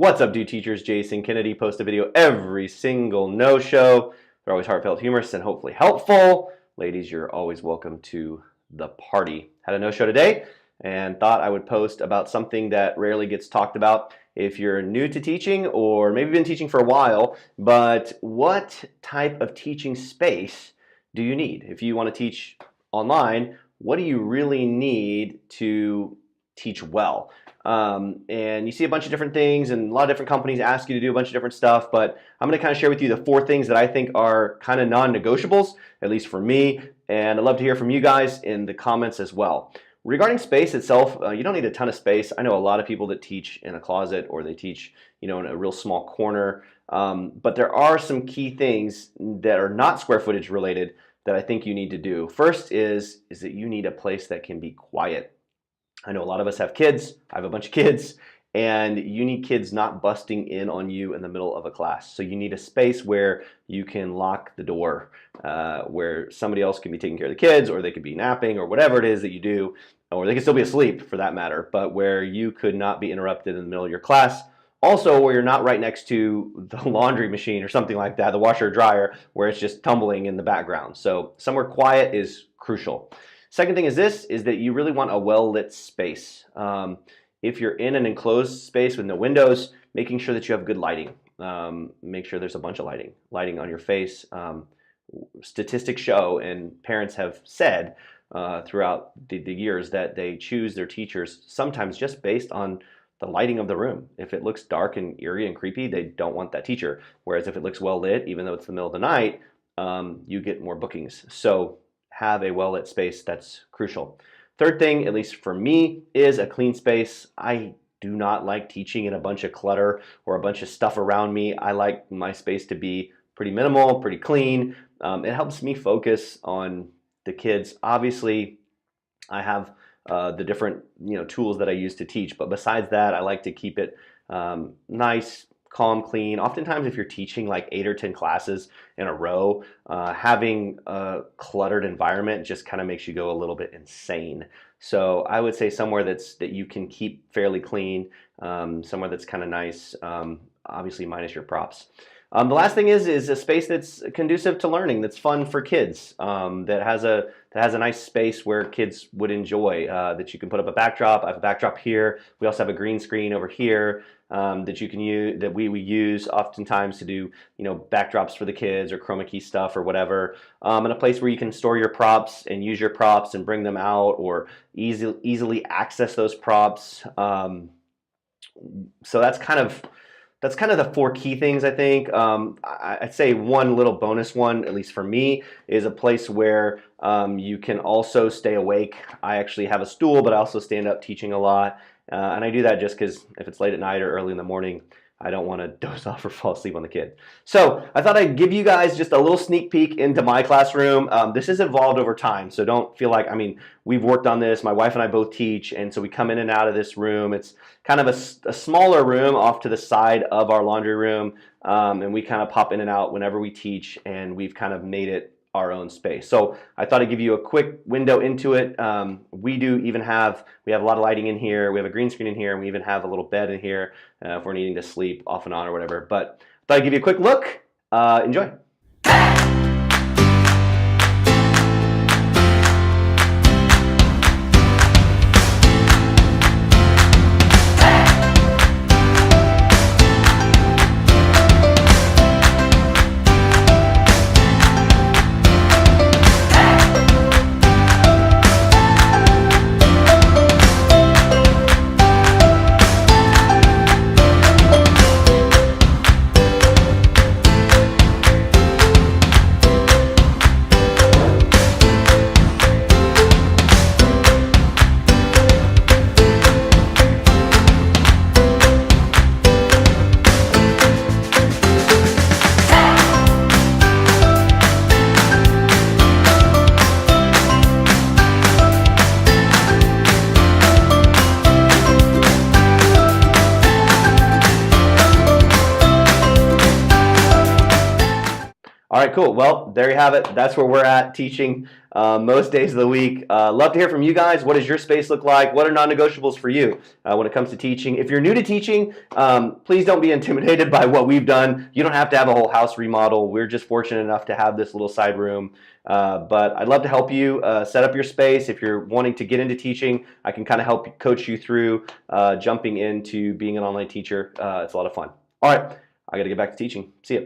What's up, dude teachers? Jason Kennedy. Post a video every single no-show. They're always heartfelt, humorous, and hopefully helpful. Ladies, you're always welcome to the party. Had a no-show today and thought I would post about something that rarely gets talked about. If you're new to teaching or maybe been teaching for a while, but what type of teaching space do you need? If you want to teach online, what do you really need to teach well? And you see a bunch of different things, and a lot of different companies ask you to do a bunch of different stuff, but I'm going to kind of share with you the 4 things that I think are kind of non-negotiables, at least for me, and I'd love to hear from you guys in the comments as well. Regarding space itself, you don't need a ton of space. I know a lot of people that teach in a closet or they teach, in a real small corner, but there are some key things that are not square footage related that I think you need to do. First is that you need a place that can be quiet. I know a lot of us have kids. I have a bunch of kids, and you need kids not busting in on you in the middle of a class. So you need a space where you can lock the door, where somebody else can be taking care of the kids, or they could be napping, or whatever it is that you do, or they could still be asleep for that matter, but where you could not be interrupted in the middle of your class. Also, where you're not right next to the laundry machine or something like that, the washer or dryer, where it's just tumbling in the background. So somewhere quiet is crucial. Second thing is that you really want a well-lit space. If you're in an enclosed space with no windows, making sure that you have good lighting. Make sure there's a bunch of lighting on your face. Statistics show, and parents have said throughout the years, that they choose their teachers sometimes just based on the lighting of the room. If it looks dark and eerie and creepy, they don't want that teacher. Whereas if it looks well lit, even though it's the middle of the night, you get more bookings. So have a well-lit space. That's crucial. Third thing, at least for me, is a clean space. I do not like teaching in a bunch of clutter or a bunch of stuff around me. I like my space to be pretty minimal, pretty clean. It helps me focus on the kids. Obviously, I have the different tools that I use to teach, but besides that, I like to keep it nice, calm, clean. Oftentimes, if you're teaching like 8 or 10 classes in a row, having a cluttered environment just kind of makes you go a little bit insane. So I would say somewhere that you can keep fairly clean, somewhere that's kind of nice, obviously minus your props. The last thing is a space that's conducive to learning, that's fun for kids, that has a nice space where kids would enjoy, that you can put up a backdrop. I have a backdrop here. We also have a green screen over here that you can use, that we use oftentimes to do backdrops for the kids or chroma key stuff or whatever, and a place where you can store your props and use your props and bring them out or easily access those props. So that's kind of the 4 key things, I think. I'd say one little bonus one, at least for me, is a place where you can also stay awake. I actually have a stool, but I also stand up teaching a lot. And I do that just because if it's late at night or early in the morning, I don't want to doze off or fall asleep on the kid. So I thought I'd give you guys just a little sneak peek into my classroom. This has evolved over time, so don't feel like, we've worked on this. My wife and I both teach, and so we come in and out of this room. It's kind of a smaller room off to the side of our laundry room, and we kind of pop in and out whenever we teach, and we've kind of made it our own space. So I thought I'd give you a quick window into it. We have a lot of lighting in here. We have a green screen in here, and we even have a little bed in here if we're needing to sleep off and on or whatever. But I thought I'd give you a quick look. Enjoy. right, cool. Well, there you have it. That's where we're at teaching most days of the week. Love to hear from you guys. What does your space look like? What are non-negotiables for you when it comes to teaching? If you're new to teaching, please don't be intimidated by what we've done. You don't have to have a whole house remodel. We're just fortunate enough to have this little side room. But I'd love to help you set up your space. If you're wanting to get into teaching, I can kind of help coach you through jumping into being an online teacher. It's a lot of fun. All right, I got to get back to teaching. See ya.